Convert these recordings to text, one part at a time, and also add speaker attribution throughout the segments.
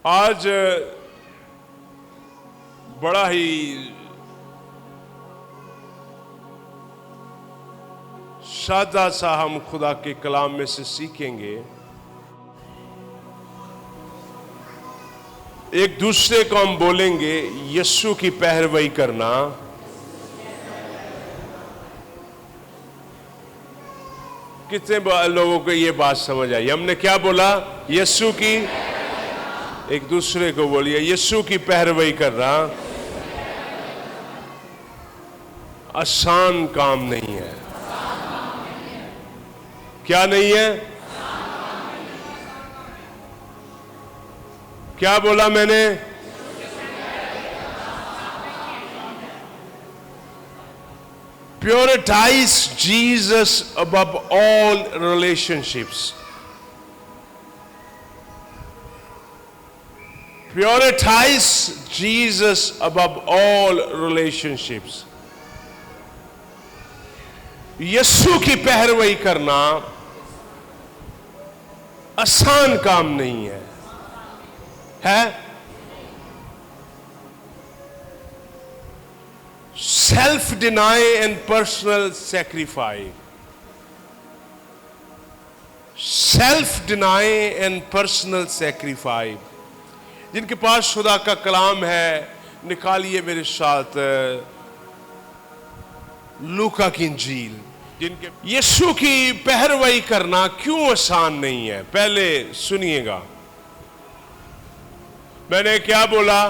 Speaker 1: आज बड़ा ही सादा सा हम खुदा के कलाम में से सीखेंगे। एक दूसरे को हम बोलेंगे यीशु की पैरवी करना। कितने लोगों को ये बात समझ आई? हमने क्या बोला? यीशु की, एक दूसरे को बोलिए यीशु की पैरवी करना आसान काम नहीं है। क्या नहीं है? क्या बोला मैंने? Prioritize Jesus above all relationships. Prioritize Jesus above all relationships. यीशु की पैरवी करना आसान काम नहीं है, self deny and personal sacrifice. Self deny and personal sacrifice. जिनके पास खुदा का कलाम है निकालिए मेरे साथ लूका की इंजील। जिनके यीशु की पैरवी करना क्यों आसान नहीं है, पहले सुनिएगा। मैंने क्या बोला?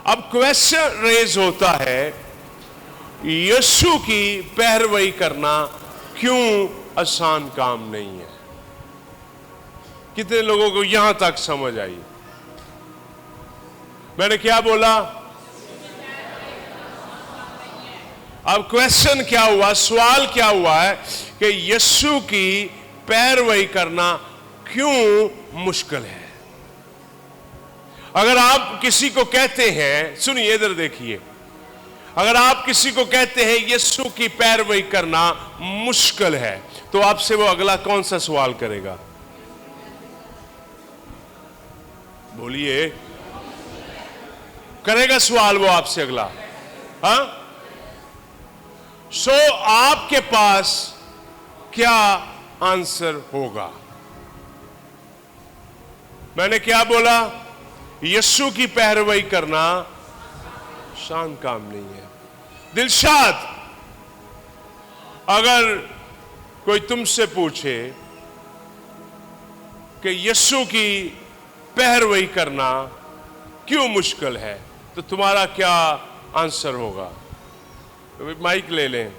Speaker 1: अब क्वेश्चन रेज होता है यीशु की पैरवी करना क्यों आसान काम नहीं है? कितने लोगों को यहां तक समझ आई? मैंने क्या बोला? अब क्वेश्चन क्या हुआ, सवाल क्या हुआ है कि यीशु की पैरवी करना क्यों मुश्किल है? अगर आप किसी को कहते हैं, सुनिए इधर देखिए, अगर आप किसी को कहते हैं यीशु की पैरवी करना मुश्किल है तो आपसे वो अगला कौन सा सवाल करेगा? बोलिए, करेगा सवाल वो आपसे अगला? हाँ? सो आपके पास क्या आंसर होगा? मैंने क्या बोला? यीशु की पैरवी करना आसान काम नहीं है। दिलशाद, अगर कोई तुमसे पूछे कि यीशु की पैरवी करना क्यों मुश्किल है तो तुम्हारा क्या आंसर होगा? तो माइक ले लें,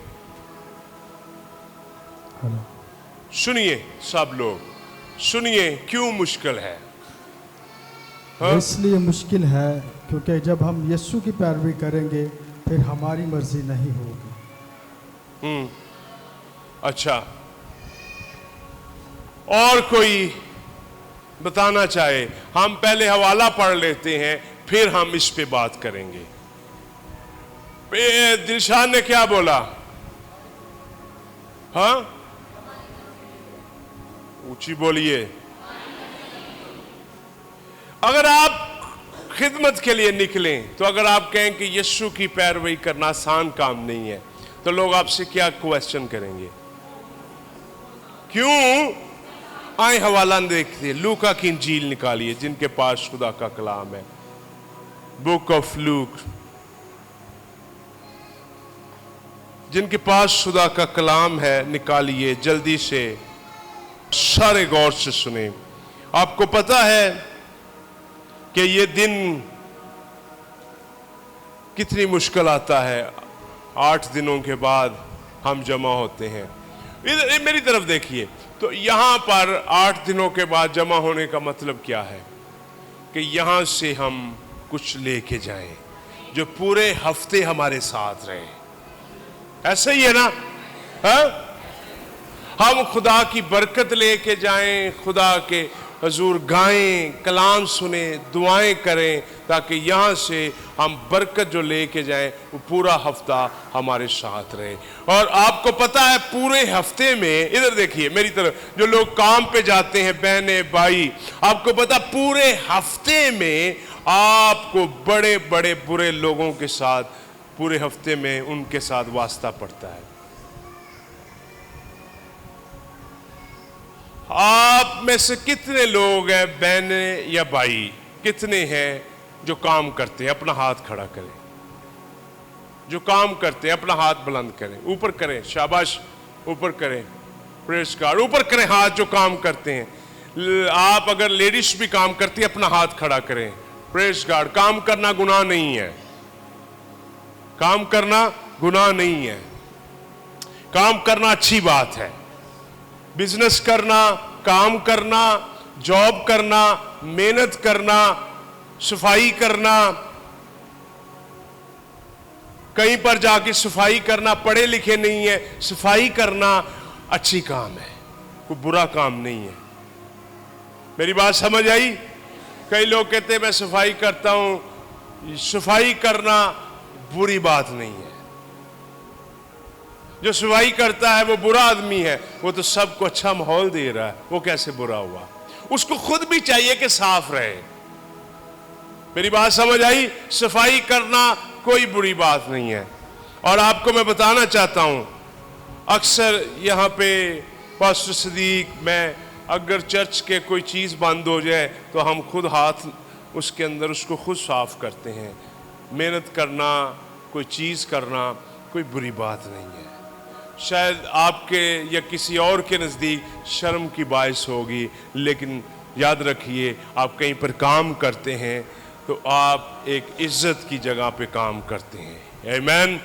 Speaker 1: सुनिए सब लोग, सुनिए क्यों मुश्किल है।
Speaker 2: इसलिए मुश्किल है क्योंकि जब हम यीशु की पैरवी करेंगे फिर हमारी मर्जी नहीं होगी।
Speaker 1: अच्छा, और कोई बताना चाहे? हम पहले हवाला पढ़ लेते हैं फिर हम इस पे बात करेंगे। दिलशाद ने क्या बोला? हाँ, ऊंची बोलिए। अगर आप खिदमत के लिए निकलें तो अगर आप कहें कि यीशु की पैरवी करना आसान काम नहीं है तो लोग आपसे क्या क्वेश्चन करेंगे? क्यों? आए हवाला देखते, लूका की इंजील निकालिए जिनके पास खुदा का कलाम है। बुक ऑफ लूक, जिनके पास खुदा का कलाम है निकालिए जल्दी से, सारे गौर से सुने। आपको पता है कि ये दिन कितनी मुश्किल आता है। 8 दिनों के बाद हम जमा होते हैं। इधर मेरी तरफ देखिए, तो यहां पर 8 दिनों के बाद जमा होने का मतलब क्या है? कि यहां से हम कुछ लेके जाएं जो पूरे हफ्ते हमारे साथ रहे। ऐसा ही है ना? हम खुदा की बरकत लेके जाएं, खुदा के हजूर गाएं, कलाम सुने, दुआएं करें, ताकि यहाँ से हम बरकत जो लेके जाएं वो पूरा हफ्ता हमारे साथ रहे। और आपको पता है पूरे हफ्ते में, इधर देखिए मेरी तरफ, जो लोग काम पे जाते हैं बहने भाई, आपको पता पूरे हफ्ते में आपको बड़े बड़े बुरे लोगों के साथ पूरे हफ्ते में उनके साथ वास्ता पड़ता है। आप में से कितने लोग हैं बहने या भाई, कितने हैं जो काम करते हैं? अपना हाथ खड़ा करें। जो काम करते हैं अपना हाथ बुलंद करें, ऊपर करें, शाबाश, ऊपर करें, प्रेस गॉड, ऊपर करें हाथ जो काम करते हैं। आप अगर लेडीज भी काम करती है अपना हाथ खड़ा करें, प्रेस गॉड। काम करना गुनाह नहीं है, काम करना गुनाह नहीं है, काम करना अच्छी बात है। बिजनेस करना, काम करना, जॉब करना, मेहनत करना, सफाई करना, कहीं पर जाके सफाई करना, पढ़े लिखे नहीं है, सफाई करना अच्छी काम है, कोई बुरा काम नहीं है। मेरी बात समझ आई? कई लोग कहते हैं मैं सफाई करता हूं, सफाई करना बुरी बात नहीं है। जो सफाई करता है वो बुरा आदमी है, वो तो सबको अच्छा माहौल दे रहा है, वो कैसे बुरा हुआ? उसको खुद भी चाहिए कि साफ रहे। मेरी बात समझ आई? सफाई करना कोई बुरी बात नहीं है। और आपको मैं बताना चाहता हूं, अक्सर यहाँ पे पास्टर सदीक, मैं, अगर चर्च के कोई चीज़ बंद हो जाए तो हम खुद हाथ उसके अंदर उसको खुद साफ करते हैं। मेहनत करना, कोई चीज़ करना कोई बुरी बात नहीं है। शायद आपके या किसी और के नज़दीक शर्म की बाइस होगी, लेकिन याद रखिए आप कहीं पर काम करते हैं तो आप एक इज्जत की जगह पे काम करते हैं। आमीन।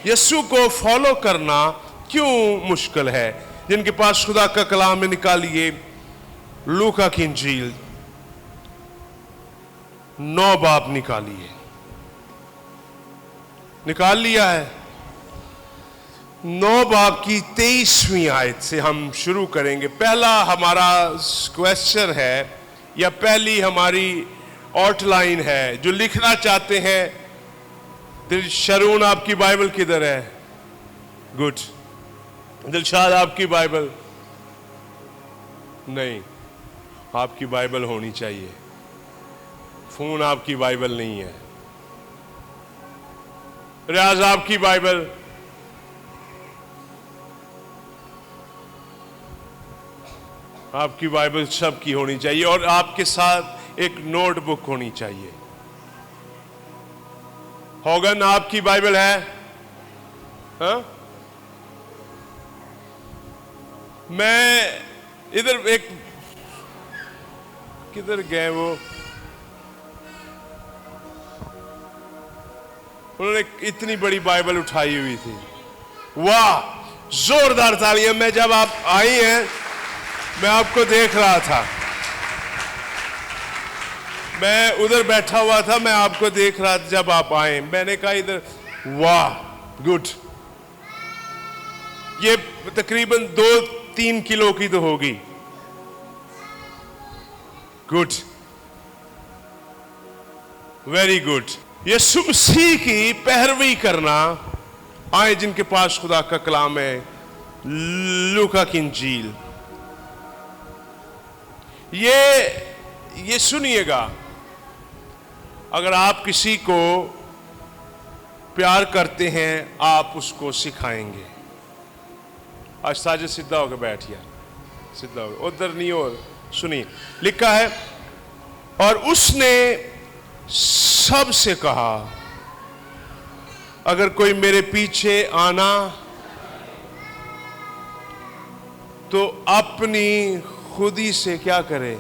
Speaker 1: यीशु को फॉलो करना क्यों मुश्किल है? जिनके पास खुदा का कलाम में निकालिए लूका की इंजील 9 बाब निकालिए। निकाल लिया है? 9 बाब की 23वीं आयत से हम शुरू करेंगे। पहला हमारा क्वेश्चन है या पहली हमारी आउटलाइन है जो लिखना चाहते हैं। दिलशरून आपकी बाइबल किधर है? गुड। दिलशाद आपकी बाइबल नहीं, आपकी बाइबल होनी चाहिए। फोन आपकी बाइबल नहीं है। रियाज आपकी बाइबल, आपकी बाइबल सबकी होनी चाहिए और आपके साथ एक नोटबुक होनी चाहिए। होगन आपकी बाइबल है? हाँ? मैं इधर एक, किधर गए वो? उन्होंने इतनी बड़ी बाइबल उठाई हुई थी। वाह, जोरदार तालियां। मैं जब आप आई हैं मैं आपको देख रहा था, मैं उधर बैठा हुआ था, मैं आपको देख रहा था जब आप आए। मैंने कहा इधर, वाह, गुड। ये तकरीबन 2-3 किलो की तो होगी। Good, very good. Yeshu Masih की पैरवी करना। आए जिनके पास खुदा का कलाम है, लूका की इंजील, ये सुनिएगा। अगर आप किसी को प्यार करते हैं आप उसको सिखाएंगे। आज साजिद सीधा होकर बैठिए, सीधा होकर, उधर नहीं। और सुनिए, लिखा है, और उसने सबसे कहा अगर कोई मेरे पीछे आना तो अपनी खुदी से क्या करे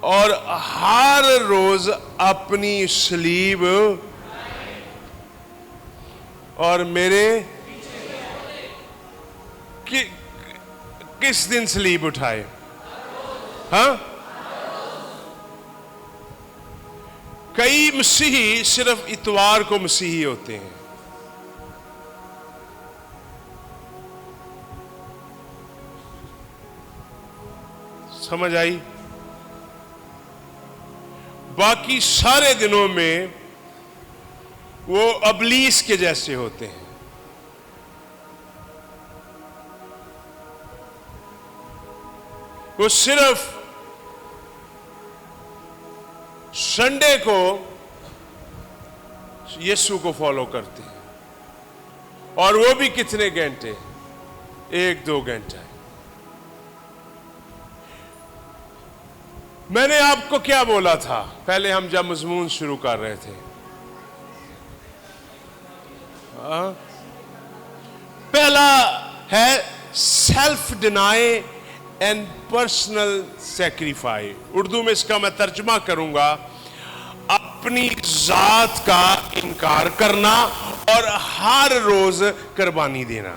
Speaker 1: और हर रोज अपनी सलीब और मेरे किस दिन सलीब उठाए? हाँ, कई मसीही सिर्फ इतवार को मसीही होते हैं। समझ आई? बाकी सारे दिनों में वो अबलीस के जैसे होते हैं। वो सिर्फ संडे को यीशु को फॉलो करते हैं, और वो भी कितने घंटे, 1-2 घंटा। मैंने आपको क्या बोला था पहले हम जब मजमून शुरू कर रहे थे? पहला है self deny and personal sacrifice. Urdu में इसका मैं तर्जुमा करूंगा, अपनी जात का इनकार करना और हर रोज कुर्बानी देना।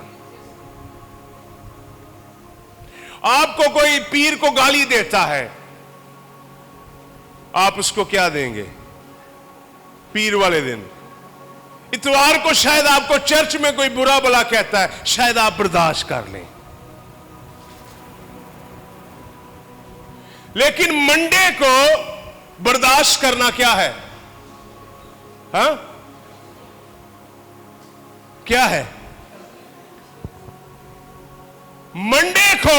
Speaker 1: आपको कोई पीर को गाली देता है, आप उसको क्या देंगे? पीर वाले दिन, इतवार को शायद आपको चर्च में कोई बुरा भला कहता है, शायद आप बर्दाश्त कर लें, लेकिन मंडे को बर्दाश्त करना क्या है? हाँ, क्या है? मंडे को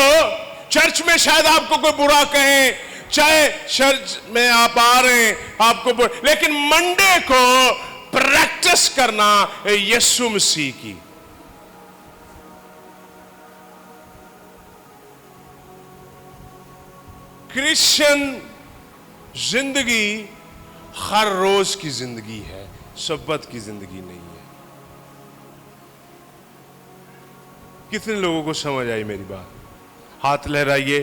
Speaker 1: चर्च में शायद आपको कोई बुरा कहे, चाहे चर्च में आप आ रहे हैं आपको, लेकिन मंडे को प्रैक्टिस करना यीशु मसीह की। क्रिश्चियन जिंदगी हर रोज की जिंदगी है, सब्बत की जिंदगी नहीं है। कितने लोगों को समझ आई मेरी बात? हाथ लहराइए,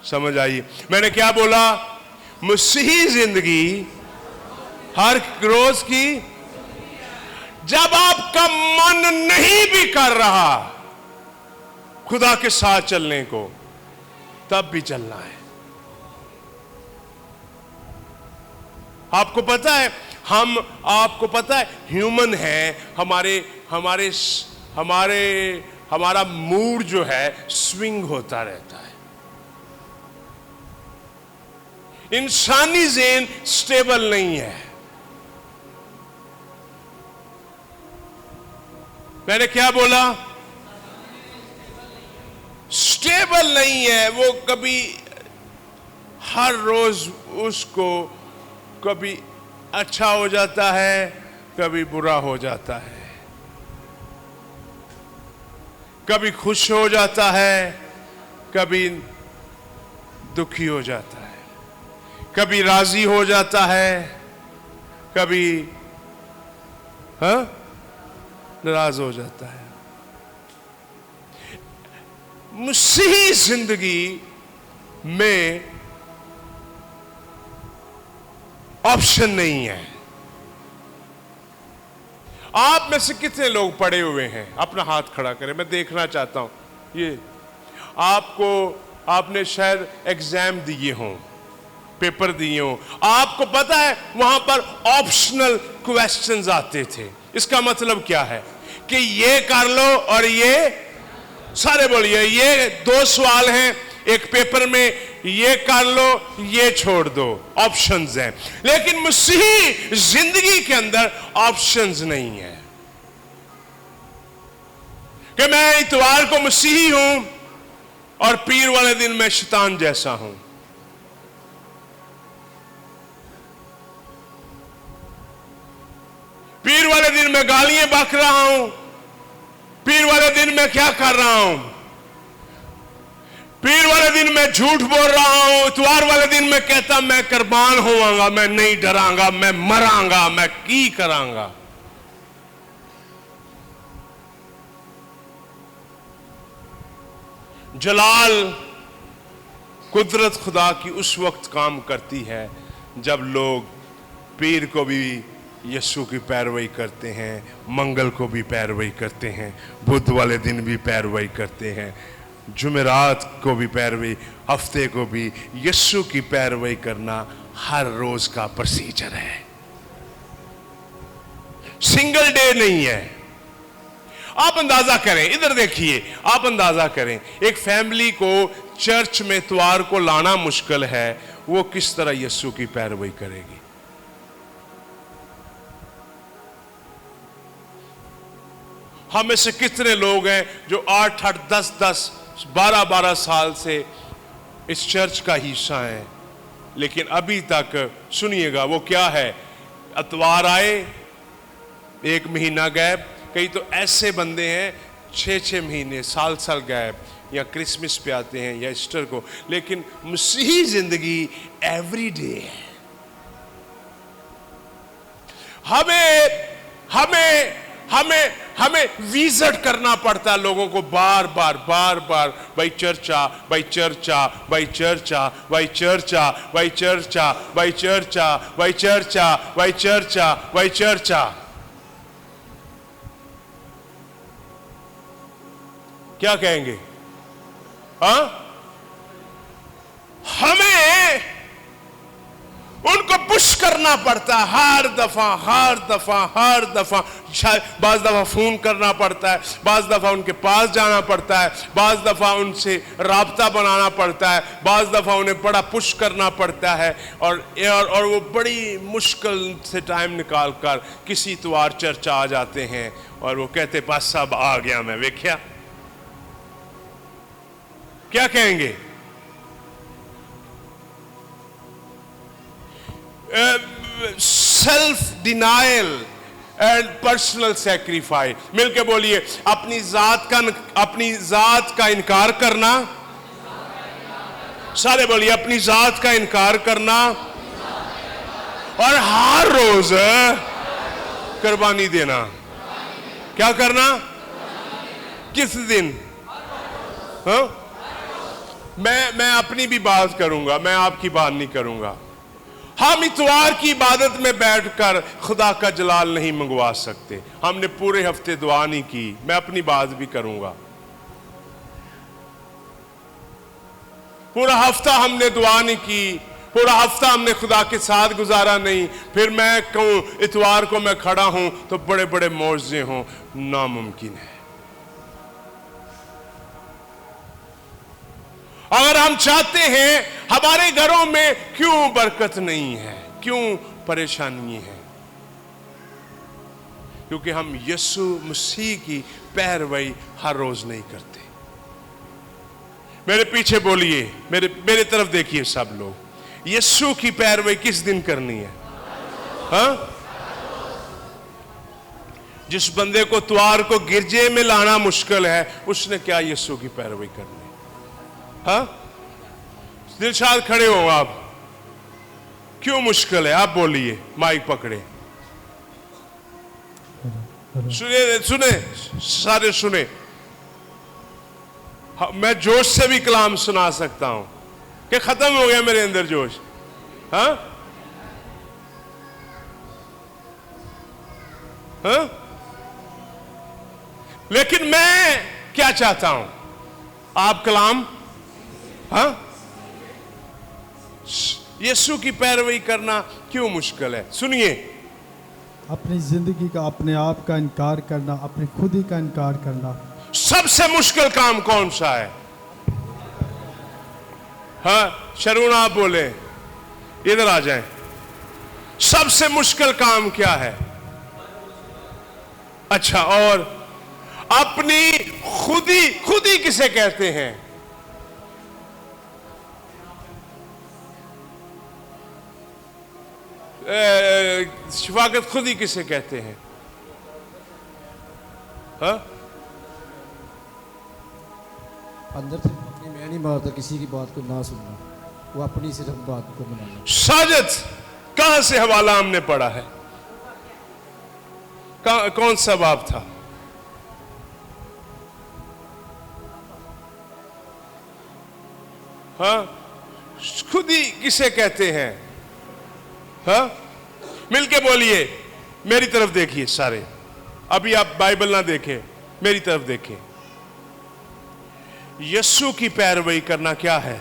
Speaker 1: समझ आई? मैंने क्या बोला? मसीही जिंदगी हर रोज की। जब आपका मन नहीं भी कर रहा खुदा के साथ चलने को, तब भी चलना है। आपको पता है, आपको पता है ह्यूमन है, हमारा मूड जो है स्विंग होता रहता है। इंसानी ज़हन स्टेबल नहीं है। मैंने क्या बोला? स्टेबल नहीं है। वो कभी हर रोज उसको कभी अच्छा हो जाता है, कभी बुरा हो जाता है, कभी खुश हो जाता है, कभी दुखी हो जाता है, कभी राजी हो जाता है, कभी नाराज हो जाता है। मसीही जिंदगी में ऑप्शन नहीं है। आप में से कितने लोग पढ़े हुए हैं? अपना हाथ खड़ा करें, मैं देखना चाहता हूं। ये आपने शायद एग्जाम दिए हों, पेपर दिए हों। आपको पता है वहां पर ऑप्शनल क्वेश्चंस आते थे। इसका मतलब क्या है कि ये कर लो और ये सारे बोलिए, ये 2 सवाल हैं एक पेपर में, ये कर लो, ये छोड़ दो, ऑप्शंस हैं। लेकिन मसीही जिंदगी के अंदर ऑप्शंस नहीं है कि मैं इतवार को मसीही हूं और पीर वाले दिन मैं शैतान जैसा हूं। पीर वाले दिन मैं गालियां बक रहा हूं, पीर वाले दिन मैं क्या कर रहा हूं? पीर वाले दिन मैं झूठ बोल रहा हूं, इतवार वाले दिन मैं कहता मैं कुर्बान होवांगा, मैं नहीं डरांगा, मैं मरांगा, मैं की करांगा। जलाल कुदरत खुदा की उस वक्त काम करती है जब लोग पीर को भी यीशु की पैरवी करते हैं, मंगल को भी पैरवी करते हैं, बुध वाले दिन भी पैरवी करते हैं, जुमेरात को भी पैरवी, हफ्ते को भी। यीशु की पैरवी करना हर रोज का प्रोसीजर है, सिंगल डे नहीं है। आप अंदाजा करें, इधर देखिए, आप अंदाजा करें, एक फैमिली को चर्च में इतवार को लाना मुश्किल है, वो किस तरह यीशु की पैरवी करेगी? हम में से कितने लोग हैं जो 8-8, 10-10, 12-12 साल से इस चर्च का हिस्सा हैं, लेकिन अभी तक, सुनिएगा, वो क्या है, इतवार आए 1 महीना गैप, कई तो ऐसे बंदे हैं 6-6 महीने, साल गैप, या क्रिसमस पे आते हैं या ईस्टर को, लेकिन मसीही जिंदगी एवरीडे है। हमें विजिट करना पड़ता है लोगों को बार बार, भाई चर्चा, भाई चर्चा, भाई चर्चा, भाई चर्चा, भाई चर्चा, भाई चर्चा, भाई चर्चा, भाई चर्चा, भाई चर्चा। क्या कहेंगे? हाँ, हमें उनको पुश करना पड़ता है हर दफा। शायद बाज दफा फोन करना पड़ता है, बाज दफा उनके पास जाना पड़ता है, बाज दफा उनसे राब्ता बनाना पड़ता है, बाज दफा उन्हें बड़ा पुश करना पड़ता है, और वो बड़ी मुश्किल से टाइम निकाल कर किसी इतवार चर्चा आ जाते हैं और वो कहते पास साहब आ गया मैं, वेख्या। क्या कहेंगे? Self denial and personal sacrifice. मिलके बोलिए, अपनी जात का इनकार करना। सारे बोलिए, अपनी जात का इनकार करना और हर रोज कुर्बानी देना। क्या करना? किस दिन? हाँ, मैं अपनी भी बात करूंगा, मैं आपकी बात नहीं करूंगा। हम इतवार की इबादत में बैठकर खुदा का जलाल नहीं मंगवा सकते। हमने पूरे हफ्ते दुआ नहीं की, मैं अपनी बात भी करूंगा। पूरा हफ्ता हमने दुआ नहीं की, पूरा हफ्ता हमने खुदा के साथ गुजारा नहीं, फिर मैं कहूं इतवार को मैं खड़ा हूं तो बड़े बड़े मौजे हों, नामुमकिन है। अगर हम चाहते हैं हमारे घरों में क्यों बरकत नहीं है, क्यों परेशानी है, क्योंकि हम यीशु मसीह की पैरवी हर रोज नहीं करते। मेरे पीछे बोलिए, मेरे तरफ देखिए सब लोग, यीशु की पैरवी किस दिन करनी है? हाँ, जिस बंदे को इतवार को गिरजे में लाना मुश्किल है, उसने क्या यीशु की पैरवी करनी? हाँ, दिलशाद खड़े हो आप, क्यों मुश्किल है? आप बोलिए, माइक पकड़े, सुने सारे सुने। मैं जोश से भी कलाम सुना सकता हूं कि खत्म हो गया मेरे अंदर जोश। हाँ, हाँ, लेकिन मैं क्या चाहता हूं? आप कलाम, हाँ, यीशु की पैरवी करना क्यों मुश्किल है? सुनिए,
Speaker 2: अपनी जिंदगी का, अपने आप का इनकार करना, अपनी खुद ही का इनकार करना।
Speaker 1: सबसे मुश्किल काम कौन सा है? हाँ, शरून आप बोले, इधर आ जाएं। सबसे मुश्किल काम क्या है? अच्छा, और अपनी खुद ही किसे कहते हैं? शफाकत खुद ही किसे कहते हैं? हाँ,
Speaker 3: अंदर से मैं नहीं मारता, किसी की बात को ना सुनना, वो अपनी सिर्फ बात को मनाना।
Speaker 1: साजिद, कहां से हवाला हमने पढ़ा है? कौन सा बाब था? हाँ, खुद ही किसे कहते हैं? हाँ, मिलके बोलिए, मेरी तरफ देखिए सारे, अभी आप बाइबल ना देखें, मेरी तरफ देखें। यीशु की पैरवी करना क्या है?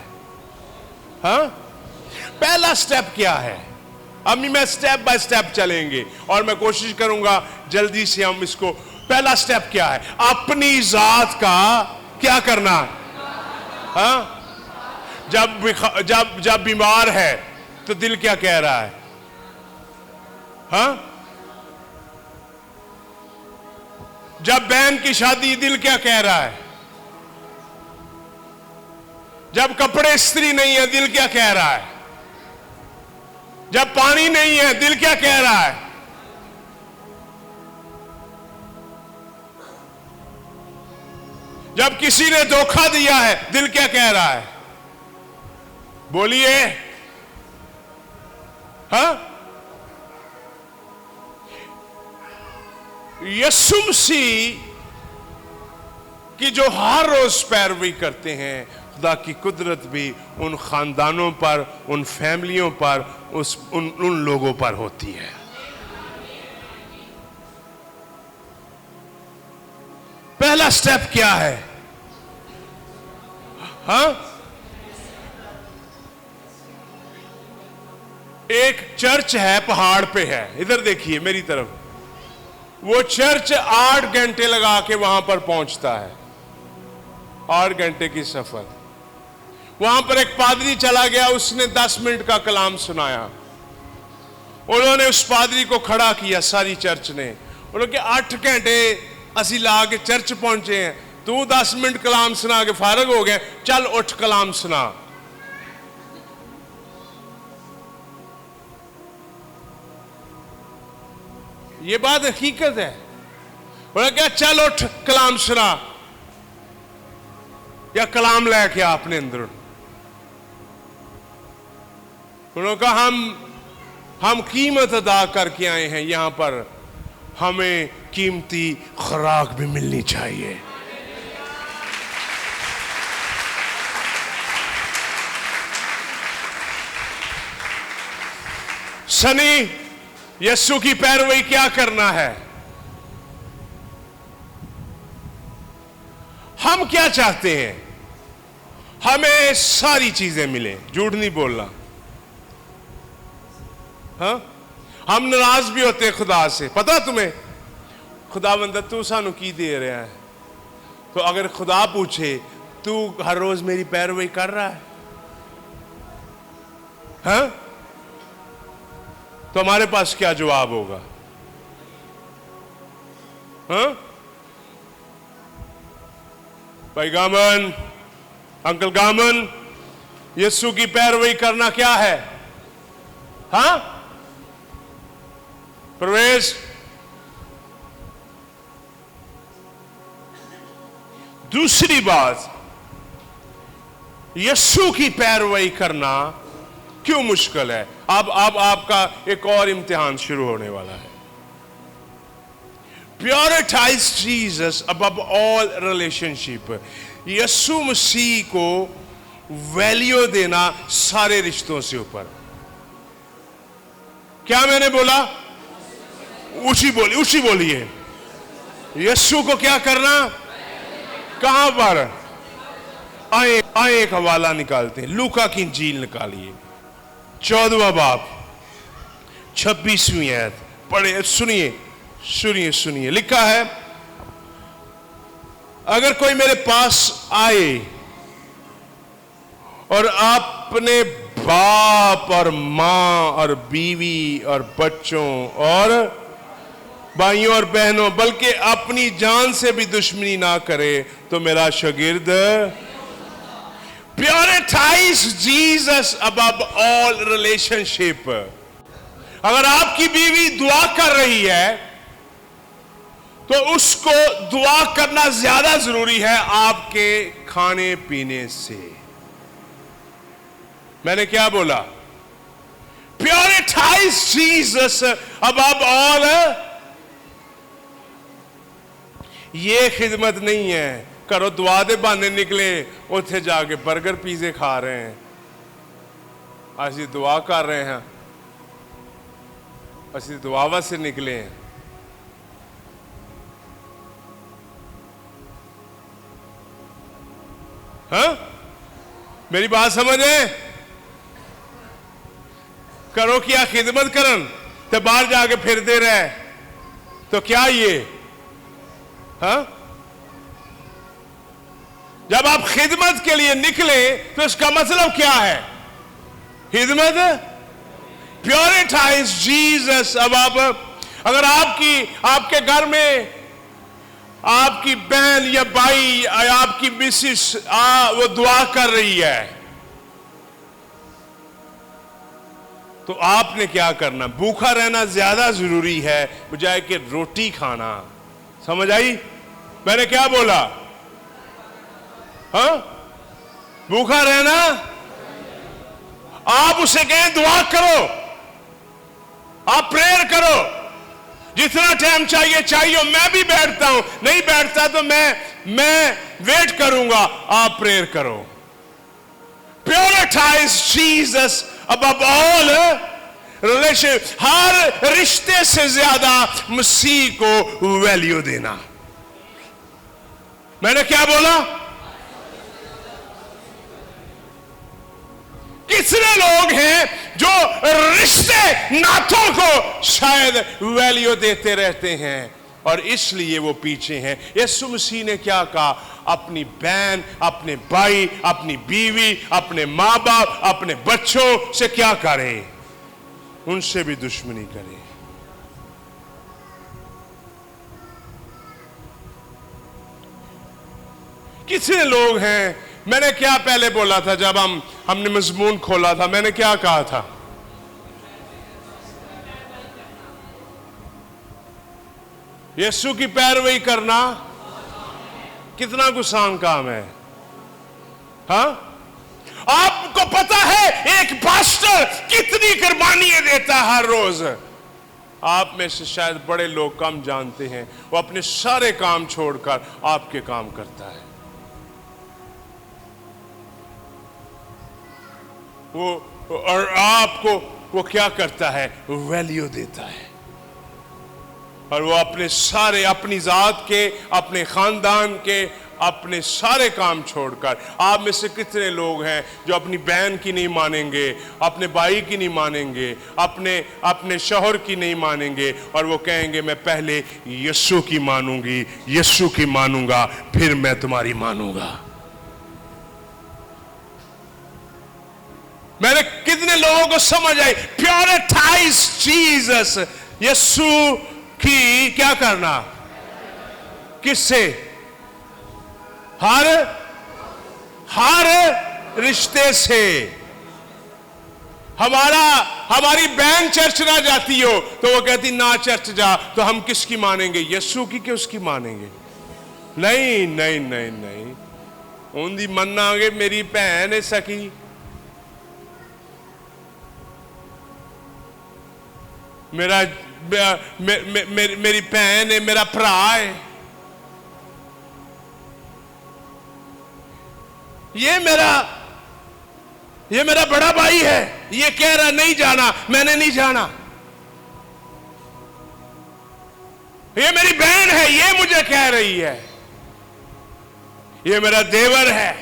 Speaker 1: हाँ, पहला स्टेप क्या है? अभी मैं स्टेप बाय स्टेप चलेंगे और मैं कोशिश करूंगा जल्दी से हम इसको। पहला स्टेप क्या है? अपनी जात का क्या करना? हाँ, जब बीमार है तो दिल क्या कह रहा है? हाँ? जब बहन की शादी, दिल क्या कह रहा है? जब कपड़े इस्त्री नहीं है, दिल क्या कह रहा है? जब पानी नहीं है, दिल क्या कह रहा है? जब किसी ने धोखा दिया है, दिल क्या कह रहा है? बोलिए। हाँ? यीशु मसीह की जो हर रोज पैरवी करते हैं, खुदा की कुदरत भी उन खानदानों पर, उन फैमिलियों पर, उन लोगों पर होती है। पहला स्टेप क्या है? हाँ? एक चर्च है, पहाड़ पे है, इधर देखिए मेरी तरफ। वो चर्च 8 घंटे लगा के वहां पर पहुंचता है, 8 घंटे की सफर। वहां पर एक पादरी चला गया, उसने 10 मिनट का कलाम सुनाया। उन्होंने उस पादरी को खड़ा किया, सारी चर्च ने। उन्होंने 8 घंटे असी ला के चर्च पहुंचे हैं, तू 10 मिनट कलाम सुना के फारग हो गया, चल उठ कलाम सुना। ये बात हकीकत है। उन्होंने कहा चल उठ कलाम सुना, या कलाम लेके आपने अंदर। उन्होंने कहा हम कीमत अदा करके आए हैं यहां पर, हमें कीमती खुराक भी मिलनी चाहिए। सनी, यीशु की पैरवी क्या करना है? हम क्या चाहते हैं? हमें सारी चीजें मिले, झूठ नहीं बोलना। हाँ? हम नाराज भी होते हैं खुदा से, पता तुम्हें? खुदा बंदा तू सानू की दे रहा है? तो अगर खुदा पूछे तू हर रोज मेरी पैरवी कर रहा है? हाँ? तो हमारे पास क्या जवाब होगा? हाँ? भाई गामन, अंकल गामन, यीशु की पैरवी करना क्या है? हाँ? प्रवेश। दूसरी बात, यीशु की पैरवी करना क्यों मुश्किल है? अब आपका एक और इम्तिहान शुरू होने वाला है। Prioritize Jesus above all relationship। यीशु मसीह को वैल्यू देना सारे रिश्तों से ऊपर। क्या मैंने बोला? ऊंची बोलिए। यीशु को क्या करना? कहां पर? आए एक हवाला निकालते हैं, लूका की इंजील निकालिए, 14वां बाब, 26वीं आयत पढ़े। सुनिए, लिखा है, अगर कोई मेरे पास आए और अपने बाप और मां और बीवी और बच्चों और भाइयों और बहनों, बल्कि अपनी जान से भी दुश्मनी ना करे, तो मेरा शागिर्द। Prioritize Jesus above all relationship। अगर आपकी बीवी दुआ कर रही है तो उसको दुआ करना ज्यादा जरूरी है आपके खाने पीने से। मैंने क्या बोला? Prioritize Jesus above all। ये खिदमत नहीं है घरों दुआ दे बहाने निकले, उथे जाके बर्गर पिज़्ज़े खा रहे हैं। असी दुआ कर रहे हैं, असी दुआ वास्ते निकले हैं। हाँ? मेरी बात समझे? करो क्या खिदमत करन तो बाहर जाके फिरते रहे, तो क्या ये? हाँ? जब आप खिदमत के लिए निकले तो इसका मतलब क्या है? खिदमत, प्योरिटाइज जीसस। अब आप, अगर आपके घर में आपकी बहन या भाई या आपकी मिसिस वो दुआ कर रही है, तो आपने क्या करना? भूखा रहना ज्यादा जरूरी है बजाय कि रोटी खाना। समझ आई मैंने क्या बोला? हाँ, भूखा रहना। आप उसे कहें दुआ करो, आप प्रेयर करो, जितना टाइम चाहिए। मैं भी बैठता हूं, नहीं बैठता तो मैं वेट करूंगा, आप प्रेयर करो। प्योरिटाइज जीसस अबव ऑल रिलेशन। हर रिश्ते से ज्यादा मसीह को वैल्यू देना। मैंने क्या बोला? कितने लोग हैं जो रिश्ते नातों को शायद वैल्यू देते रहते हैं और इसलिए वो पीछे हैं। यीशु मसीह ने क्या कहा? अपनी बहन, अपने भाई, अपनी बीवी, अपने माँ बाप, अपने बच्चों से क्या करें? उनसे भी दुश्मनी करें। कितने लोग हैं, मैंने क्या पहले बोला था जब हमने मजमून खोला था? मैंने क्या कहा था? यीशु की पैरवी करना कितना गुसान काम है। हाँ, आपको पता है एक पास्टर कितनी कुर्बानियां देता है हर रोज? आप में से शायद बड़े लोग कम जानते हैं। वो अपने सारे काम छोड़कर आपके काम करता है। वो और आपको वो क्या करता है? वैल्यू देता है। और वो अपने सारे, अपनी जात के, अपने खानदान के, अपने सारे काम छोड़कर। आप में से कितने लोग हैं जो अपनी बहन की नहीं मानेंगे, अपने भाई की नहीं मानेंगे, अपने शौहर की नहीं मानेंगे और वो कहेंगे मैं पहले यीशु की मानूंगी, यीशु की मानूंगा, फिर मैं तुम्हारी मानूंगा। मैंने कितने लोगों को समझ आई? प्योरिटाइज जीसस। यीशु की क्या करना? किससे? हर रिश्ते से। हमारी बहन चर्च ना जाती हो तो वो कहती ना चर्च जा, तो हम किसकी मानेंगे? यीशु की कि उसकी मानेंगे? नहीं नहीं नहीं नहीं, उनकी मन्नांगे। मेरी भैन है सकी, मेरी भैन है, मेरा भरा है, ये मेरा बड़ा भाई है, ये कह रहा नहीं जाना, मैंने नहीं जाना। ये मेरी बहन है, ये मुझे कह रही है। ये मेरा देवर है,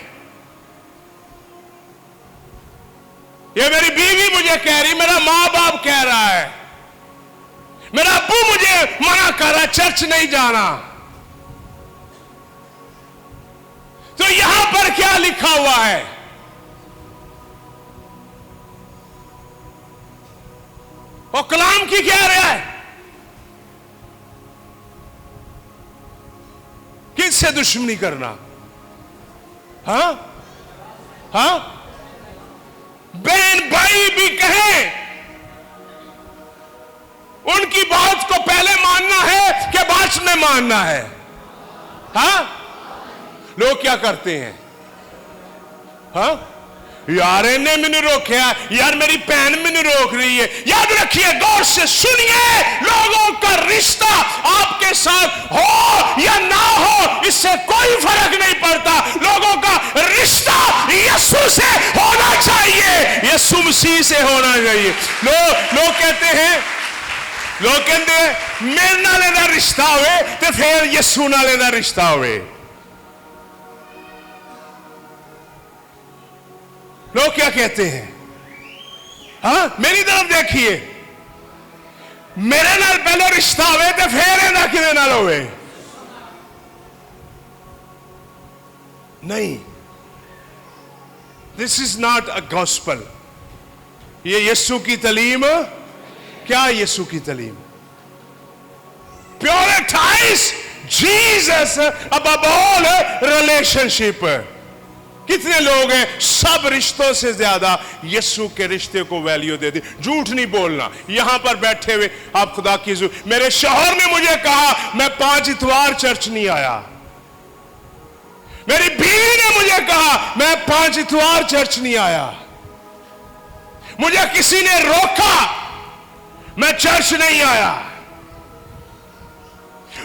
Speaker 1: ये मेरी बीवी मुझे कह रही, मेरा माँ बाप कह रहा है, मेरा अब्बू मुझे मना कर रहा चर्च नहीं जाना। तो यहां पर क्या लिखा हुआ है? और कलाम की क्या रहा है? किससे दुश्मनी करना? हाँ हाँ, बहन भाई भी कहें, उनकी बात को पहले मानना है कि बाद में मानना है? हाँ, लोग क्या करते हैं? हाँ, यार इन्हें मैंने रोका, यार मेरी बहन मैंने रोक रही है। याद रखिए, गौर से सुनिए, लोगों का रिश्ता आपके साथ हो या ना हो इससे कोई फर्क नहीं पड़ता। लोगों का रिश्ता यीशु से होना चाहिए, यीशु मसीह से होना चाहिए। लोग कहते हैं, मेरे नाले दा रिश्ता होवे ते फिर यीशु नाले दा रिश्ता होवे। लोग क्या कहते हैं? हाँ, मेरी तरफ देखिए, मेरे नाल पहले रिश्ता होवे ते फिर इहदा किदे नाल होवे? नहीं, this is not a gospel. ये यीशु की तालीम, क्या यीशु की तालीम? प्योरिटाइज जीसस अबव ऑल रिलेशनशिप। कितने लोग हैं सब रिश्तों से ज्यादा यीशु के रिश्ते को वैल्यू देते। झूठ नहीं बोलना। यहां पर बैठे हुए आप खुदा की मेरे शौहर ने मुझे कहा मैं 5 इतवार चर्च नहीं आया। मेरी बीवी ने मुझे कहा मैं 5 इतवार चर्च नहीं आया। मुझे किसी ने रोका, मैं चर्च नहीं आया।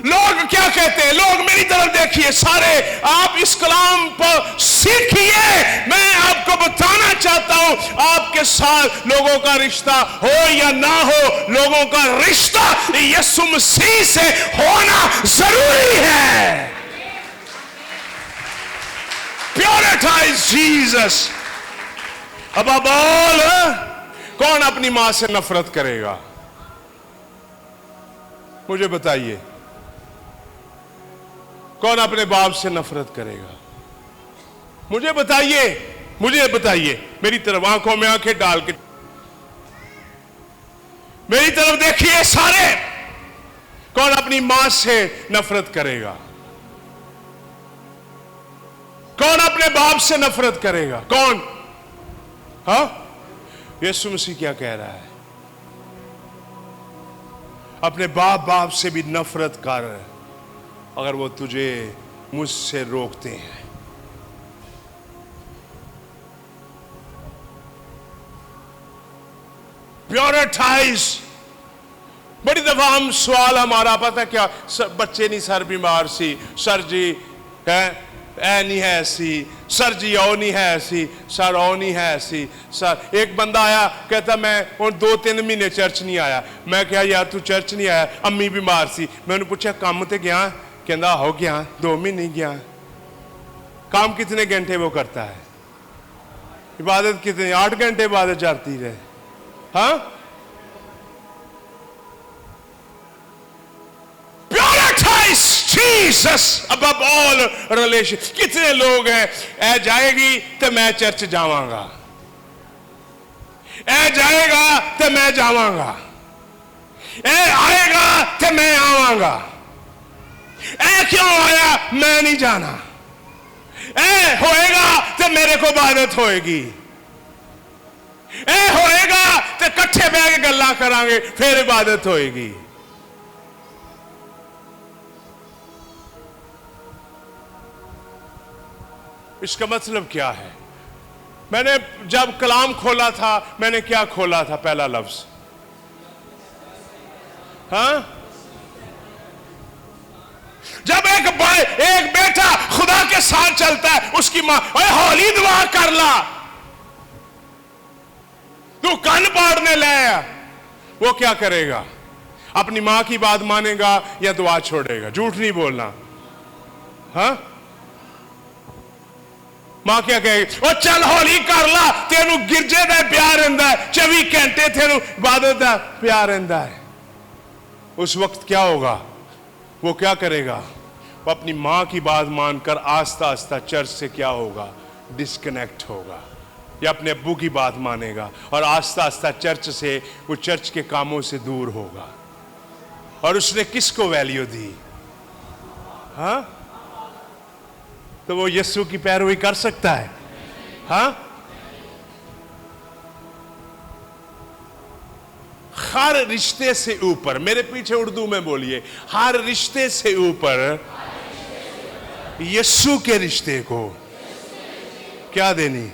Speaker 1: लोग क्या कहते हैं? लोग मेरी तरफ देखिए सारे, आप इस कलाम पर सीखिए। मैं आपको बताना चाहता हूं, आपके साथ लोगों का रिश्ता हो या ना हो, लोगों का रिश्ता यीशु मसीह से होना जरूरी है। प्योरिटाइज जीसस अबव ऑल। कौन अपनी मां से नफरत करेगा? मुझे बताइए, कौन अपने बाप से नफरत करेगा? मुझे बताइए, मुझे बताइए। मेरी तरफ आंखों में आंखें डाल के मेरी तरफ देखिए सारे, कौन अपनी मां से नफरत करेगा? कौन अपने बाप से नफरत करेगा? कौन? हाँ, यीशु मसीह क्या कह रहा है? अपने बाप से भी नफरत कर अगर वो तुझे मुझसे रोकते हैं। प्योरिटाइज। बड़ी दफा हम सवाल हमारा पता क्या, बच्चे नहीं सर बीमार सी, सर जी है ऐ नहीं है ऐसी, सर जी ओ नहीं है ऐसी, सर ओ नहीं है ऐसी। सर एक बंदा आया कहता मैं 2-3 महीने चर्च नहीं आया। मैं क्या यार तू चर्च नहीं आया? अम्मी बीमार सी। मैंने पूछा काम ते गया? कहता हो गया 2 महीने गया। काम कितने घंटे वो करता है? इबादत कितने? 8 घंटे इबादत जाती रहे। हाँ, प्योरिटाइज जीसस अबव ऑल रिलेशन। कितने लोग हैं ऐ जाएगी तो मैं चर्च जावांगा, ऐ जाएगा तो मैं जावांगा, ऐ आएगा तो मैं आवांगा, ऐ क्यों आया मैं नहीं जाना, ऐ होएगा तो मेरे को इबादत होएगी, ऐ होएगा तो कट्ठे बह के गल्ला करांगे फिर इबादत होएगी। इसका मतलब क्या है? मैंने जब कलाम खोला था, मैंने क्या खोला था? पहला लफ्ज, हाँ? जब एक बेटा खुदा के साथ चलता है, उसकी मां हौली दुआ कर ला, तू कान पाड़ने लाया, वो क्या करेगा? अपनी मां की बात मानेगा या दुआ छोड़ेगा? झूठ नहीं बोलना। हाँ, मां क्या कहेगी? ओ चल हौली कर ला, तेनू गिरजे दा प्यार रहिंदा है, 24 घंटे तेनू इबादत दा प्यार रहिंदा है। उस वक्त क्या होगा? वो क्या करेगा? वो अपनी मां की बात मानकर आस्ता आस्ता चर्च से क्या होगा? डिस्कनेक्ट होगा, या अपने अब्बू की बात मानेगा और आस्ता आस्ता चर्च से, वो चर्च के कामों से दूर होगा। और उसने किसको वैल्यू दी? हाँ, तो वो यीशु की पैरवी कर सकता है? हाँ, हर रिश्ते से ऊपर, मेरे पीछे उर्दू में बोलिए, हर रिश्ते से ऊपर यीशु के रिश्ते को क्या देनी?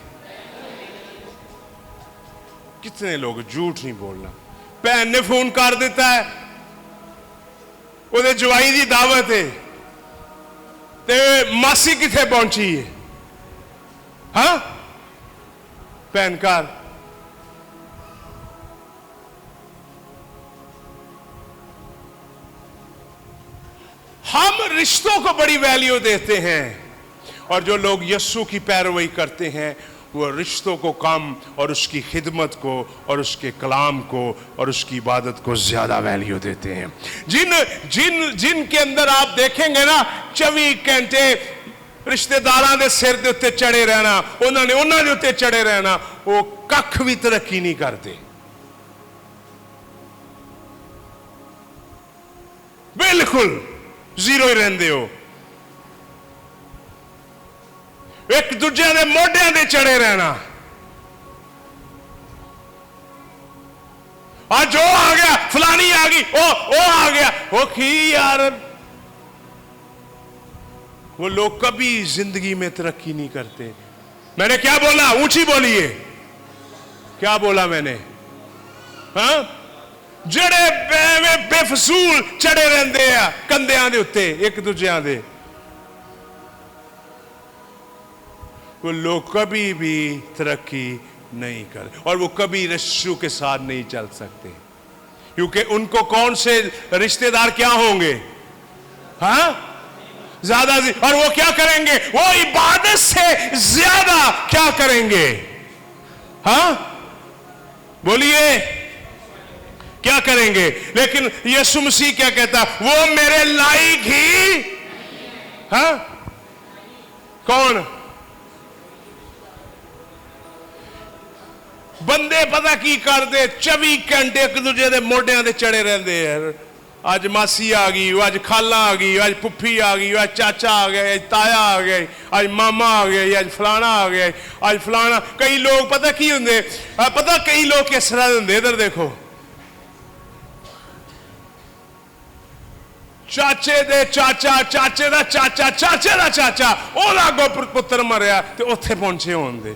Speaker 1: कितने लोग, झूठ नहीं बोलना। भैन ने फोन कर देता है, उहदे जवाई दी दावत है, ते मासी किथे पहुंची है? हाँ, भैन घर। हम रिश्तों को बड़ी वैल्यू देते हैं, और जो लोग यीशु की पैरवी करते हैं वो रिश्तों को कम और उसकी खिदमत को और उसके कलाम को और उसकी इबादत को ज्यादा वैल्यू देते हैं। जिनके अंदर आप देखेंगे ना 24 घंटे रिश्तेदारां दे सिर दे उत्ते चढ़े रहना, उन्होंने उन्होंने दे उत्ते चढ़े रहना, वो कख भी तरक्की नहीं करते, बिल्कुल जीरो ही रहंदे हो। एक दूजे दे मोढियां दे चढ़े रहना, आज वो आ गया, फलानी आ गई, ओ आ गया, वो की यार, वो लोग कभी जिंदगी में तरक्की नहीं करते। मैंने क्या बोला? ऊंची बोलिए, क्या बोला मैंने? हाँ, जड़े बेफसूल चढ़े रहंदे आ कंधियां दे उत्ते एक दूजियां दे, वो लोग कभी भी तरक्की नहीं कर, और वो कभी यीशु के साथ नहीं चल सकते, क्योंकि उनको कौन से रिश्तेदार क्या होंगे? हाँ, ज्यादा, और वो क्या करेंगे? वो इबादत से ज्यादा क्या करेंगे? हाँ, बोलिए, क्या करेंगे? लेकिन यीशु मसीह क्या कहता? वो मेरे लायक ही, हाँ, कौन बंदे पता की करते? 24 घंटे एक दूजे के मोढियां ते चढ़े रहते हैं। अज मासी आ गई, अज खाला आ गई, अज पुफी आ गई, अज चाचा आ गया, अज ताया आ गया, अज मामा आ गया, अज फलाना आ गया, अज फलाना। कई लोग पता की होंगे? पता कई लोग किस तरह होंगे? इधर देखो, चाचे दे चाचा, चाचे दा चाचा, चाचे दा चाचा, ओदा अगो पुत्र मरिया ते उत्थे पहुंचे होंगे।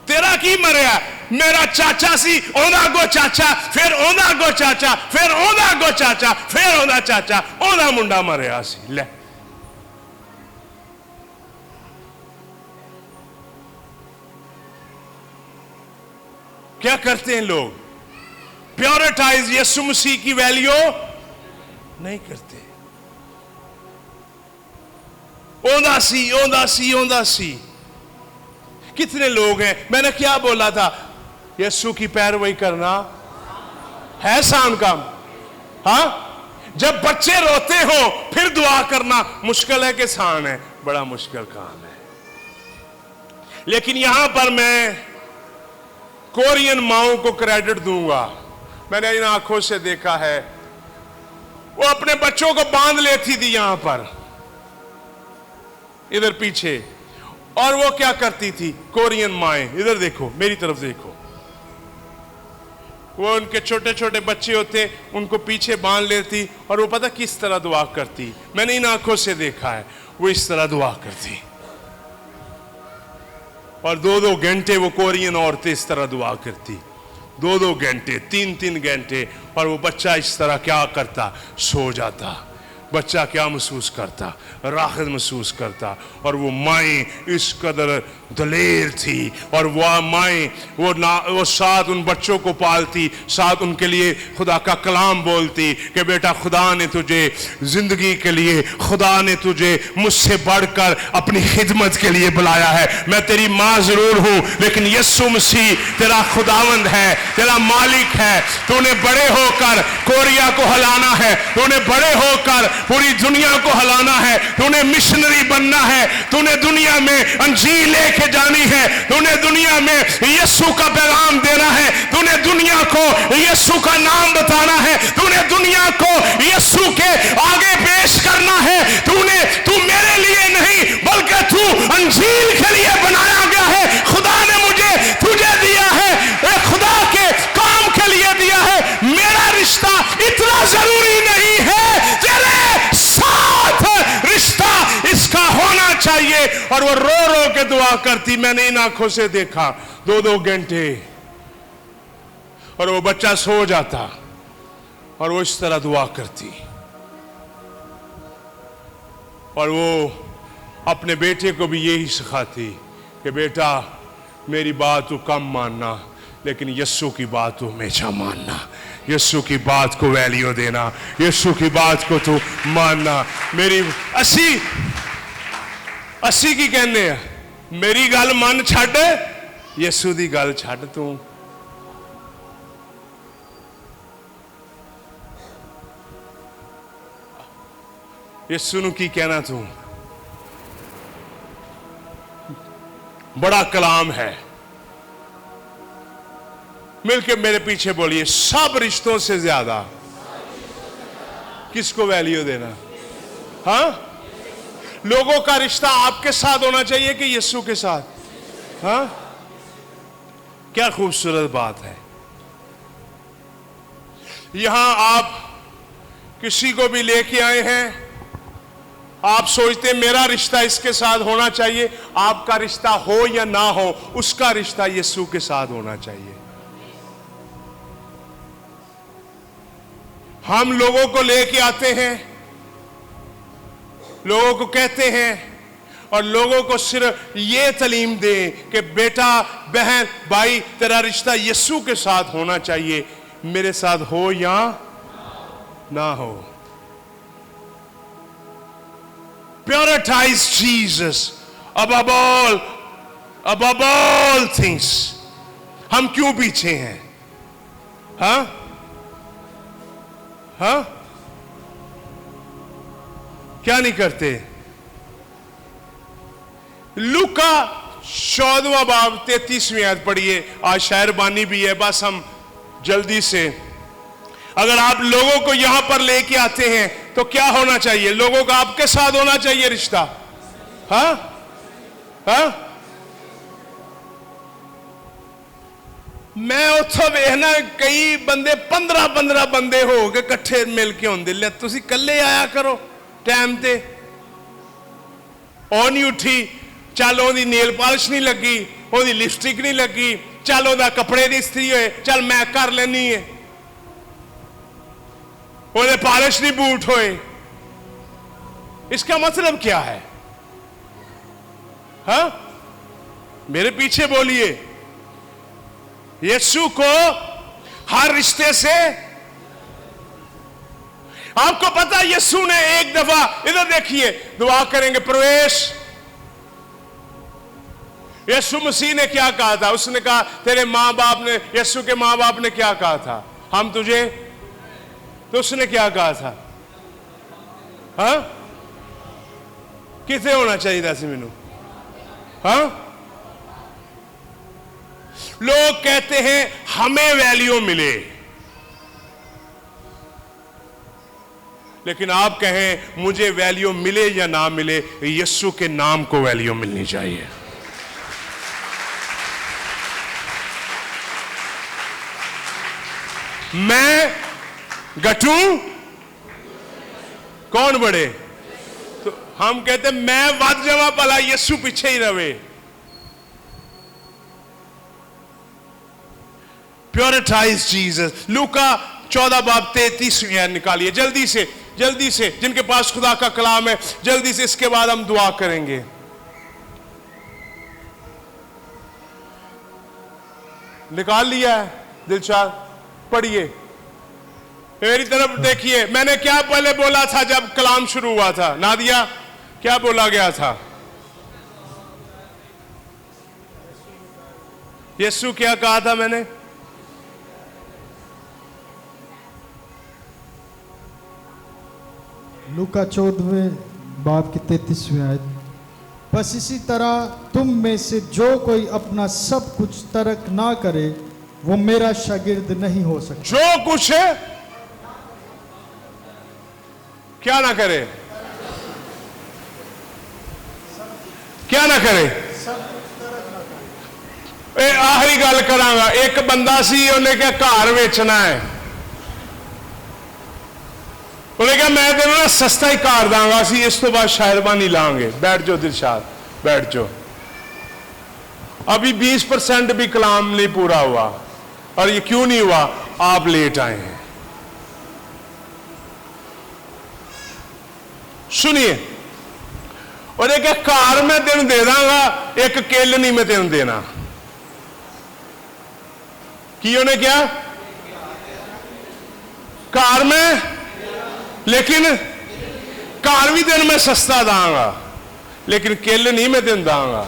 Speaker 1: तेरा की मरिया? मेरा चाचा सी, ओदा अगो चाचा, फिर ओदा अगो चाचा, फिर ओदा अगो चाचा, फिर ओदा चाचा, ओदा मुंडा मरिया सी। ले, क्या करते हैं लोग? प्योरिटाइज यीशु मसीह की वैल्यू नहीं करते। ओदा सी, ओदा सी, ओदा सी। कितने लोग हैं? मैंने क्या बोला था? यीशु की पैरवी करना है आसान काम? हाँ, जब बच्चे रोते हो फिर दुआ करना मुश्किल है कि आसान है? बड़ा मुश्किल काम है। लेकिन यहां पर मैं कोरियन माओं को क्रेडिट दूंगा। मैंने इन आंखों से देखा है, वो अपने बच्चों को बांध लेती थी यहां पर, इधर पीछे, और वो क्या करती थी? कोरियन माएं, इधर देखो, मेरी तरफ देखो, वो उनके छोटे छोटे बच्चे होते, उनको पीछे बांध लेती, और वो पता किस तरह दुआ करती? मैंने इन आंखों से देखा है, वो इस तरह दुआ करती, और 2-2 घंटे वो कोरियन औरतें इस तरह दुआ करती, 2-2 घंटे, 3-3 घंटे, और वो बच्चा इस तरह क्या करता? सो जाता। बच्चा क्या महसूस करता? राहत महसूस करता। और वो माएँ इस कदर दलेर थी, और वह माएँ वो साथ उन बच्चों को पालती, साथ उनके लिए खुदा का कलाम बोलती कि बेटा खुदा ने तुझे जिंदगी के लिए, खुदा ने तुझे मुझसे बढ़कर अपनी खिदमत के लिए बुलाया है। मैं तेरी माँ जरूर हूँ, लेकिन यीशु मसीह तेरा खुदावंद है, तेरा मालिक है। तूने बड़े होकर कोरिया को हिलाना है, तूने बड़े होकर पूरी दुनिया को हिलाना है, तूने मिशनरी बनना है, तूने दुनिया में अंजील लेके जानी है, तूने दुनिया में यीशु का पैगाम देना है, तूने दुनिया को यीशु का नाम बताना है, तूने दुनिया को यीशु के आगे पेश करना है। तू मेरे लिए नहीं बल्कि तू अंजील के लिए बनाया गया है। खुदा ने मुझे तुझे दिया है, खुदा के काम के लिए दिया है। मेरा रिश्ता इतना जरूरी नहीं है, तेरे साथ रिश्ता इसका होना चाहिए। और वो रो रो के दुआ करती, मैंने इन आंखों से देखा, 2-2 घंटे, और वो बच्चा सो जाता, और वो इस तरह दुआ करती, और वो अपने बेटे को भी यही सिखाती कि बेटा मेरी बात तो कम मानना, लेकिन यीशु की बात तो हमेशा मानना, यीशु की बात को वैल्यू देना, यीशु की बात को तो मानना। मेरी 80 की कहने हैं, मेरी गल मन छड़, यीशु दी गल छड़ तू। यीशु नू की कहना तू? बड़ा कलाम है। मिलके मेरे पीछे बोलिए, सब रिश्तों से ज्यादा किसको वैल्यू देना? हाँ, लोगों का रिश्ता आपके साथ होना चाहिए कि यीशु के साथ? हाँ, क्या खूबसूरत बात है। यहां आप किसी को भी लेके आए हैं, आप सोचते मेरा रिश्ता इसके साथ होना चाहिए। आपका रिश्ता हो या ना हो, उसका रिश्ता यीशु के साथ होना चाहिए। हम लोगों को लेके आते हैं, लोगों को कहते हैं और लोगों को सिर्फ ये तालीम दें कि बेटा बहन भाई तेरा रिश्ता यीशु के साथ होना चाहिए, मेरे साथ हो या ना हो। Prioritize Jesus above all things. हम क्यों पीछे हैं? हाँ हाँ, क्या नहीं करते? लूका 14वां बाब 33वीं आयत पढ़िए। आज शायरबानी भी है, बस हम जल्दी से, अगर आप लोगों को यहां पर लेके आते हैं तो क्या होना चाहिए? लोगों का आपके साथ होना चाहिए रिश्ता। हाँ हाँ, मैं उतो वेखना कई बंदे 15 बंदे हो के कट्ठे मिल के आउंदे, ले तुसी कल्ले आया करो टाइम ते। ओ नहीं उठी, चल ओदी नेल पॉलिश नहीं लगी, ओदी लिपस्टिक नहीं लगी, चल ओदा कपड़े नहीं इस्त्री होए, चल मैं कर लेनी है, ओदे पॉलिश नहीं बूट होए। इसका मतलब क्या है? हाँ, मेरे पीछे बोलिए। यीशु को हर रिश्ते से, आपको पता यीशु ने एक दफा, इधर देखिए, दुआ करेंगे प्रवेश, यीशु मसीह ने क्या कहा था? उसने कहा तेरे मां बाप ने, यीशु के मां बाप ने क्या कहा था? हम तुझे, तो उसने क्या कहा था? हाँ, कितने होना चाहिए था मैनू? हाँ, लोग कहते हैं हमें वैल्यू मिले, लेकिन आप कहें मुझे वैल्यू मिले या ना मिले, यीशु के नाम को वैल्यू मिलनी चाहिए। मैं घटूं, कौन बढ़े? तो हम कहते मैं वध जावा भला यीशु पीछे ही रहे। प्योरिटाइज जीसस। लूका 14 बाब 33 निकालिए जल्दी से, जल्दी से, जिनके पास खुदा का कलाम है जल्दी से, इसके बाद हम दुआ करेंगे। निकाल लिया है दिलशाद? पढ़िए, मेरी तरफ देखिए। मैंने क्या पहले बोला था जब कलाम शुरू हुआ था? नादिया, क्या बोला गया था? यीशु क्या कहा था मैंने?
Speaker 2: लूका 14वें बाब की 33वीं आयत, बस इसी तरह तुम में से जो कोई अपना सब कुछ तर्क ना करे वो मेरा शागिर्द नहीं हो सकता।
Speaker 1: जो कुछ है क्या ना करे? क्या ना करे? आखिरी गल करांगा। एक बंदा सी, उन्हें क्या घर बेचना है, उन्हें क्या मैं तेरे ना सस्ता ही कार दांगा सी, इस तो बाद शायरबानी लांगे। बैठ जाओ दिलशाद, बैठ जाओ। अभी 20% भी कलाम नहीं पूरा हुआ, और ये क्यों नहीं हुआ? आप लेट आए हैं। सुनिए, और एक कार मैं तेन दे दांगा, एक किल नहीं मैं तेन देना। की उन्हें क्या? कार में, लेकिन कार भी तेन मैं सस्ता दांगा, लेकिन किल नहीं मैं तेन दांगा।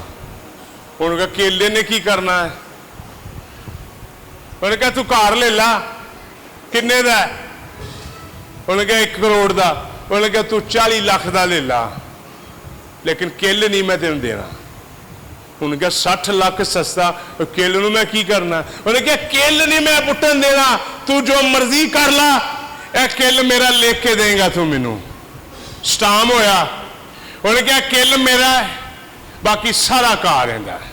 Speaker 1: उनका केले ने की करना है? उन्होंने कहा तू कार ले ला, किन्ने दा? उन्होंने कहा 1 करोड़ का। उन्हें कहा तू 40 लाख का ले ला, लेकिन किल नहीं मैं तेन देना। उन्हें कहा 60 लाख सस्ता, किल नूं मैं की करना? उन्हें कहा किल नहीं मैं पुट्टन देना, तू जो मर्जी कर ला, यह किल मेरा लिख के देगा तू मैनू। स्टाम होया। उन्हें कहा किल मेरा है, बाकी सारा घर रहिंदा है।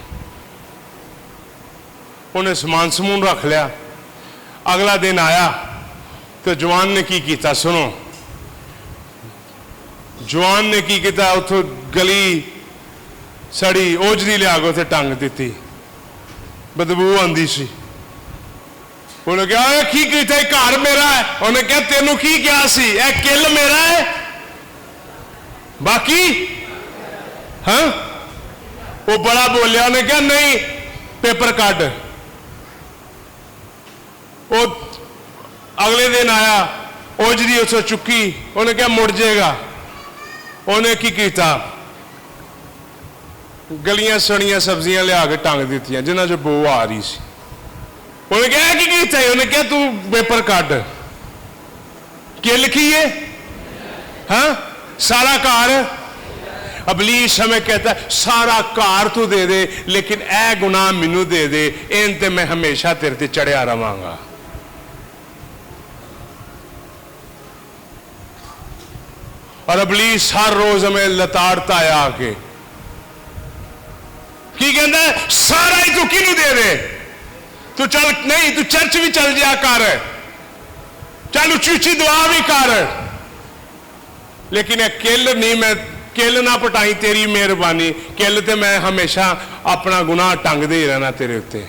Speaker 1: उन्हें समान समून रख लिया। अगला दिन आया तो जवान ने की किया, सुनो जवान ने की किया, उतो गली सड़ी ओजरी लिया के उसे टंग दी, बदबू आंदी सी। उन्हें कहा की किया, घर मेरा है। उन्हें कहा तेनू की क्या सी, ए किल मेरा है, बाकी हाँ। वो बड़ा बोलिया, उन्हें कहा नहीं पेपर काट। वो अगले दिन आया, ओजरी उसे चुकी, उन्हें कहा मुड़ जाएगा। उन्हें की किया, गलियां सड़ियां सब्जियां लिया के टंग दी जिन्हों जो बो आ रही सी। उन्हें कहा की किया, उन्हें कहा तू पेपर काट, किल की है हाँ, सारा घर। अबलीस हमें कहता है सारा घर तू दे दे, लेकिन ए गुनाह मैनू दे दे, इन ते मैं हमेशा तेरे ते चढ़िया रवांगा। और अबलीस हर रोज हमें लताड़ता है आके, की कहता है सारा ही तू किनू दे दे, तू चल नहीं तू चर्च भी चल जा कर, चल उची उची दुआ भी कर, लेकिन किल नहीं, मैं किल ना पटाई तेरी मेहरबानी, किल ते मैं हमेशा अपना गुनाह टंगदे ही रहना तेरे उत्ते।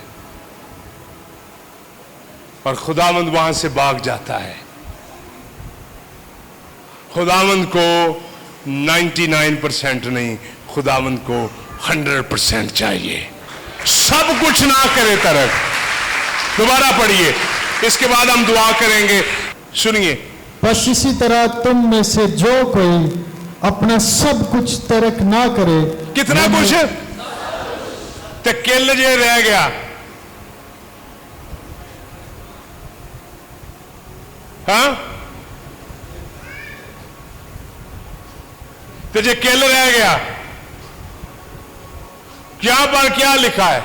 Speaker 1: और खुदावंद वहां से भाग जाता है। खुदावंद को 99% नहीं, खुदावंद को 100% चाहिए, सब कुछ ना करे तरक। दोबारा पढ़िए, इसके बाद हम दुआ करेंगे। सुनिए,
Speaker 2: बस इसी तरह तुम में से जो कोई अपना सब कुछ तर्क ना करे।
Speaker 1: कितना कुछ? ते किल जे रह गया, हाँ तो जे किल रह गया, क्या पर क्या लिखा है?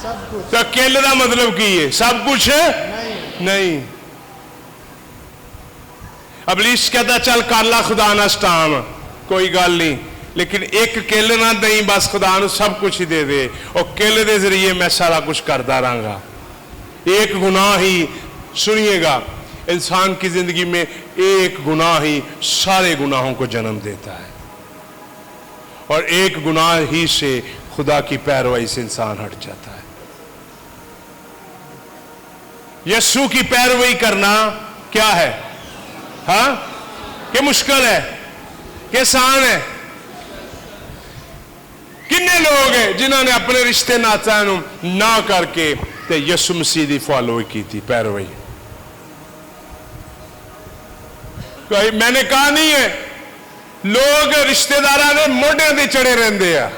Speaker 2: सब कुछ।
Speaker 1: तो किल का मतलब की है? सब कुछ नहीं। अबलीस कहता चल कर ला खुदा ना स्टाम, कोई गल नहीं, लेकिन एक किल ना दई, बस खुदा नू सब कुछ ही दे दे, और किल के जरिए मैं सारा कुछ करता रहूंगा। एक गुनाह ही, सुनिएगा, इंसान की जिंदगी में एक गुनाह ही सारे गुनाहों को जन्म देता है, और एक गुनाह ही से खुदा की पैरवाई से इंसान हट जाता है। यीशु की पैरवाई करना क्या है? हाँ, कि मुश्किल है कि आसान है? कितने लोग हैं जिन्होंने अपने रिश्ते नाता ना करके ते यीशु मसीह की फॉलो की थी, पैरवाई। मैंने कहा नहीं है, लोग रिश्तेदारा ने मोढ़े से चढ़े रहते हैं,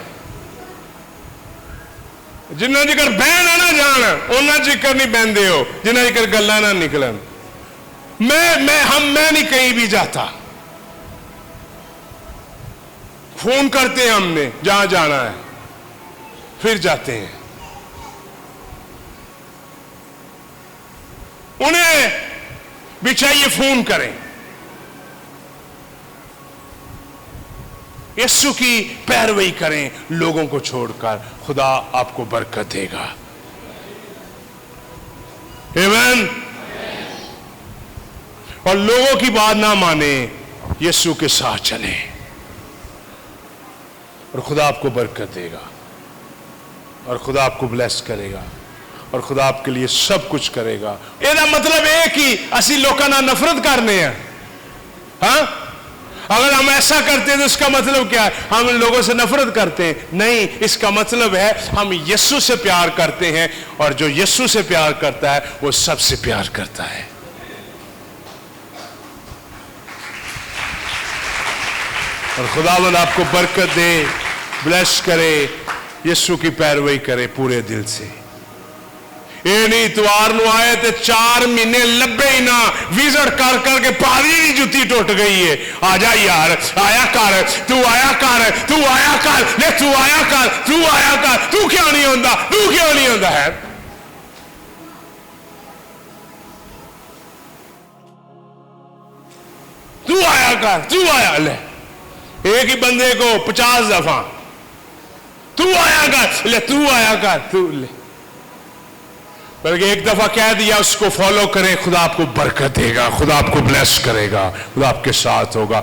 Speaker 1: जिन्ना जिकर बहन ना जान उन्ना जिकर नहीं बहते हो, जिन्ना जिकर गल्ला ना निकलन। मैं नहीं कहीं भी जाता, फोन करते हैं हमने जहां जाना है, फिर जाते हैं। उन्हें भी चाहिए फोन करें। यीशु की पैरवी करें लोगों को छोड़कर, खुदा आपको बरकत देगा। आमीन। और लोगों की बात ना माने, यीशु के साथ चले, और खुदा आपको बरकत देगा, और खुदा आपको ब्लेस करेगा, और खुदा आपके लिए सब कुछ करेगा। ਇਹਦਾ मतलब है कि असि लोगों ना नफरत करने हैं। हाँ, अगर हम ऐसा करते हैं तो इसका मतलब क्या है? हम लोगों से नफरत करते हैं? नहीं, इसका मतलब है हम यीशु से प्यार करते हैं, और जो यीशु से प्यार करता है वो सबसे प्यार करता है। और खुदावंद आपको बरकत दे, ब्लेस करे, यीशु की पैरवी करे पूरे दिल से। ये नहीं इतवार नु आए ते 4 महीने लब्बे ही ना, विजिट कर करके पारी की जुत्ती टुट गई है। आजा यार, आया कर, तू आया कर, तू आया कर, ले तू आया कर, तू आया कर, तू क्यों नहीं होता, तू क्यों नहीं होता है? तू आया कर, तू आया, ले एक ही बंदे को 50 दफा तू आया कर, ले तू आया कर, तू ले। बल्कि एक दफा कह दिया उसको फॉलो करें, खुदा आपको बरकत देगा, खुदा आपको ब्लेस करेगा, खुदा आपके साथ होगा।